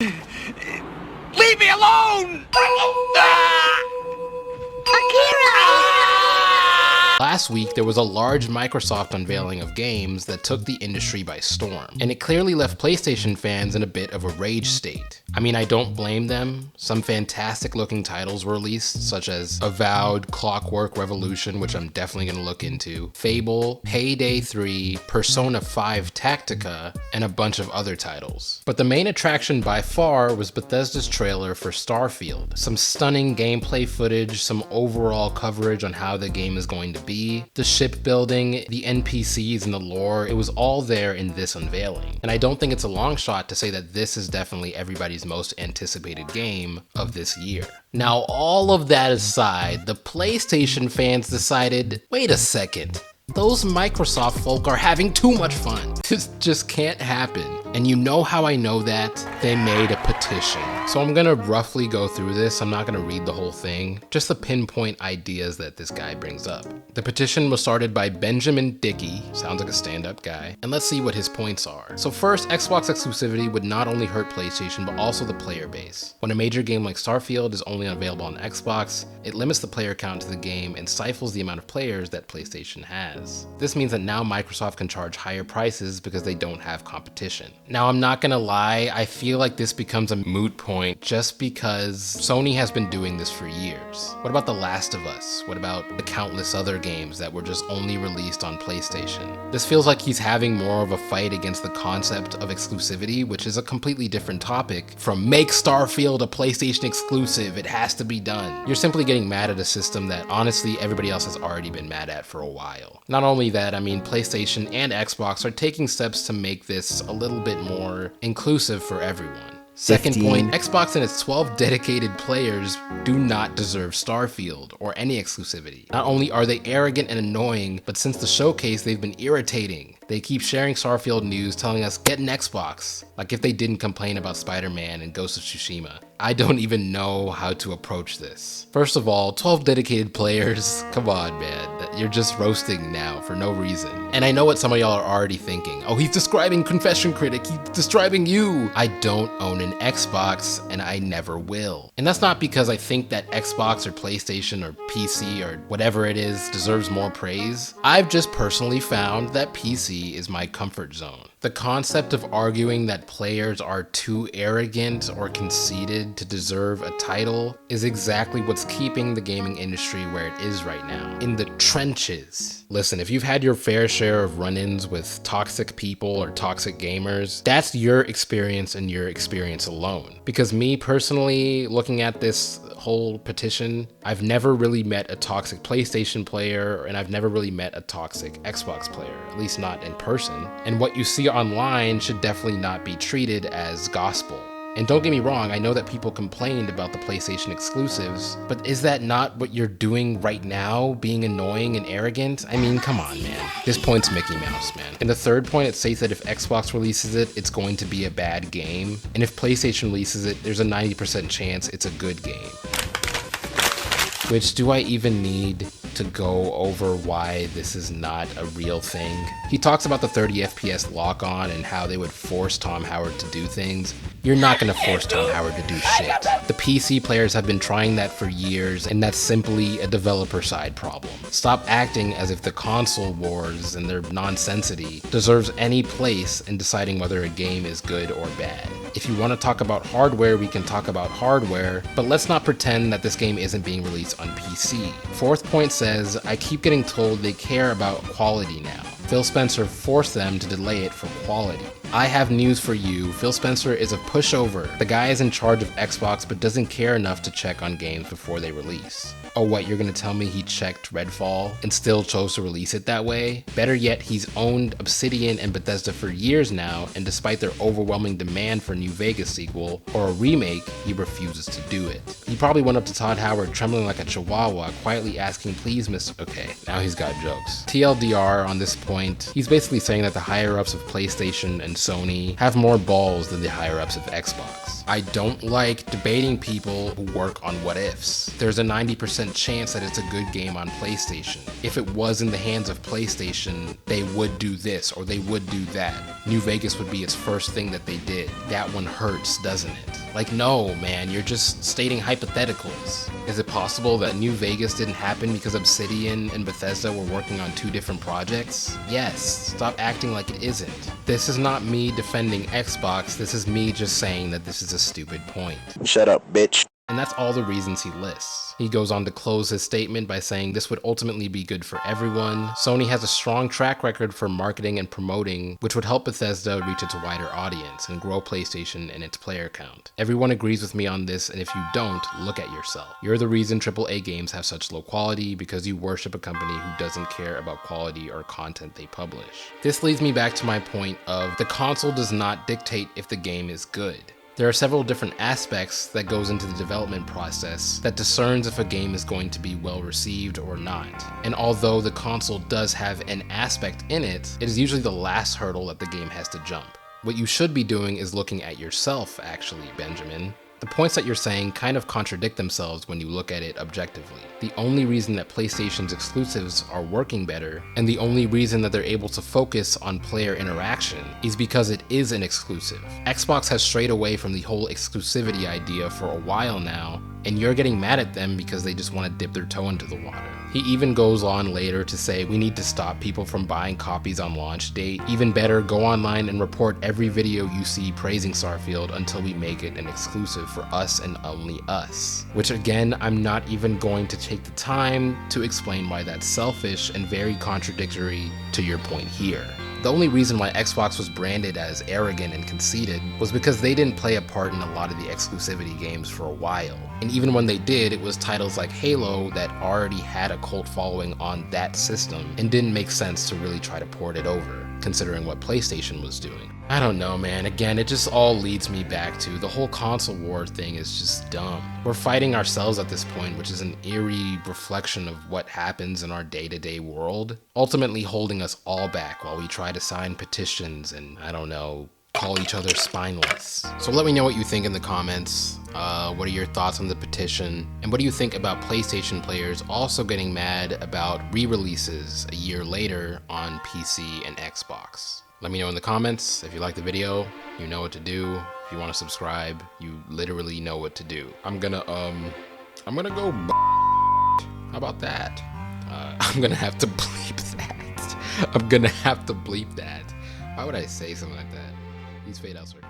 Leave me alone! Last week, there was a large Microsoft unveiling of games that took the industry by storm, and it clearly left PlayStation fans in a bit of a rage state. I mean, I don't blame them. Some fantastic looking titles were released, such as Avowed, Clockwork Revolution, which I'm definitely going to look into, Fable, Payday 3, Persona 5 Tactica, and a bunch of other titles. But the main attraction by far was Bethesda's trailer for Starfield. Some stunning gameplay footage, some overall coverage on how the game is going to be, the shipbuilding, the NPCs and the lore, it was all there in this unveiling. And I don't think it's a long shot to say that this is definitely everybody's most anticipated game of this year. Now, all of that aside, the PlayStation fans decided, wait a second, those Microsoft folk are having too much fun. This just can't happen. And you know how I know that? They made a petition. So I'm gonna roughly go through this. I'm not gonna read the whole thing, just the pinpoint ideas that this guy brings up. The petition was started by Benjamin Dickey, sounds like a stand-up guy, and let's see what his points are. So first, Xbox exclusivity would not only hurt PlayStation, but also the player base. When a major game like Starfield is only available on Xbox, it limits the player count to the game and stifles the amount of players that PlayStation has. This means that now Microsoft can charge higher prices because they don't have competition. Now, I'm not gonna lie, I feel like this becomes a moot point just because Sony has been doing this for years. What about The Last of Us? What about the countless other games that were just only released on PlayStation? This feels like he's having more of a fight against the concept of exclusivity, which is a completely different topic from make Starfield a PlayStation exclusive, it has to be done. You're simply getting mad at a system that honestly everybody else has already been mad at for a while. Not only that, I mean, PlayStation and Xbox are taking steps to make this a little bit more inclusive for everyone. Second 15. point, Xbox and its 12 dedicated players do not deserve Starfield or any exclusivity. Not only are they arrogant and annoying, but since the showcase, they've been irritating. They keep sharing Starfield news telling us get an Xbox, like if they didn't complain about Spider-Man and Ghost of Tsushima. I don't even know how to approach this. First of all, 12 dedicated players, come on man, you're just roasting now for no reason. And I know what some of y'all are already thinking, oh he's describing Confession Critic, he's describing you. I don't own an Xbox and I never will. And that's not because I think that Xbox or PlayStation or PC or whatever it is deserves more praise. I've just personally found that PC is my comfort zone. The concept of arguing that players are too arrogant or conceited to deserve a title is exactly what's keeping the gaming industry where it is right now, in the trenches. Listen, if you've had your fair share of run-ins with toxic people or toxic gamers, that's your experience and your experience alone. Because me personally, looking at this whole petition, I've never really met a toxic PlayStation player and I've never really met a toxic Xbox player, at least not in person. And what you see online should definitely not be treated as gospel. And don't get me wrong, I know that people complained about the PlayStation exclusives, but is that not what you're doing right now, being annoying and arrogant? I mean, come on, man. This point's Mickey Mouse, man. In the third point, it states that if Xbox releases it, it's going to be a bad game. And if PlayStation releases it, there's a 90% chance it's a good game. Which, do I even need to go over why this is not a real thing? He talks about the 30 FPS lock-on and how they would force Tom Howard to do things. You're not gonna force Tom Howard to do shit. The PC players have been trying that for years, and that's simply a developer side problem. Stop acting as if the console wars and their nonsensity deserves any place in deciding whether a game is good or bad. If you want to talk about hardware, we can talk about hardware, but let's not pretend that this game isn't being released on PC. Fourth point says, I keep getting told they care about quality now. Phil Spencer forced them to delay it for quality. I have news for you, Phil Spencer is a pushover. The guy is in charge of Xbox but doesn't care enough to check on games before they release. Oh what, you're gonna tell me he checked Redfall and still chose to release it that way? Better yet, he's owned Obsidian and Bethesda for years now, and despite their overwhelming demand for a New Vegas sequel or a remake, he refuses to do it. He probably went up to Todd Howard trembling like a chihuahua, quietly asking, please Mr. Okay, now he's got jokes. TLDR on this point, he's basically saying that the higher-ups of PlayStation and Sony have more balls than the higher-ups of Xbox. I don't like debating people who work on what ifs. There's a 90% 50% chance that it's a good game on PlayStation. If it was in the hands of PlayStation, they would do this or they would do that. New Vegas would be its first thing that they did. That one hurts, doesn't it? Like, no, man, you're just stating hypotheticals. Is it possible that New Vegas didn't happen because Obsidian and Bethesda were working on 2 different projects? Yes, stop acting like it isn't. This is not me defending Xbox, this is me just saying that this is a stupid point. Shut up, bitch. And that's all the reasons he lists. He goes on to close his statement by saying this would ultimately be good for everyone. Sony has a strong track record for marketing and promoting, which would help Bethesda reach its wider audience and grow PlayStation and its player count. Everyone agrees with me on this, and if you don't, look at yourself. You're the reason AAA games have such low quality because you worship a company who doesn't care about quality or content they publish. This leads me back to my point of the console does not dictate if the game is good. There are several different aspects that goes into the development process that discerns if a game is going to be well received or not. And although the console does have an aspect in it, it is usually the last hurdle that the game has to jump. What you should be doing is looking at yourself, actually, Benjamin. The points that you're saying kind of contradict themselves when you look at it objectively. The only reason that PlayStation's exclusives are working better, and the only reason that they're able to focus on player interaction, is because it is an exclusive. Xbox has strayed away from the whole exclusivity idea for a while now, and you're getting mad at them because they just want to dip their toe into the water. He even goes on later to say we need to stop people from buying copies on launch date. Even better, go online and report every video you see praising Starfield until we make it an exclusive for us and only us. Which again, I'm not even going to take the time to explain why that's selfish and very contradictory to your point here. The only reason why Xbox was branded as arrogant and conceited was because they didn't play a part in a lot of the exclusivity games for a while. And even when they did, it was titles like Halo that already had a cult following on that system and didn't make sense to really try to port it over, considering what PlayStation was doing. I don't know, man. Again, it just all leads me back to the whole console war thing is just dumb. We're fighting ourselves at this point, which is an eerie reflection of what happens in our day-to-day world, ultimately holding us all back while we try to sign petitions and, I don't know, call each other spineless. So let me know what you think in the comments. What are your thoughts on the petition? And what do you think about PlayStation players also getting mad about re-releases a year later on PC and Xbox? Let me know in the comments. If you like the video, you know what to do. If you want to subscribe, you literally know what to do. I'm gonna go how about that? I'm gonna have to bleep that. I'm gonna have to bleep that. Why would I say something like that? These fade outs are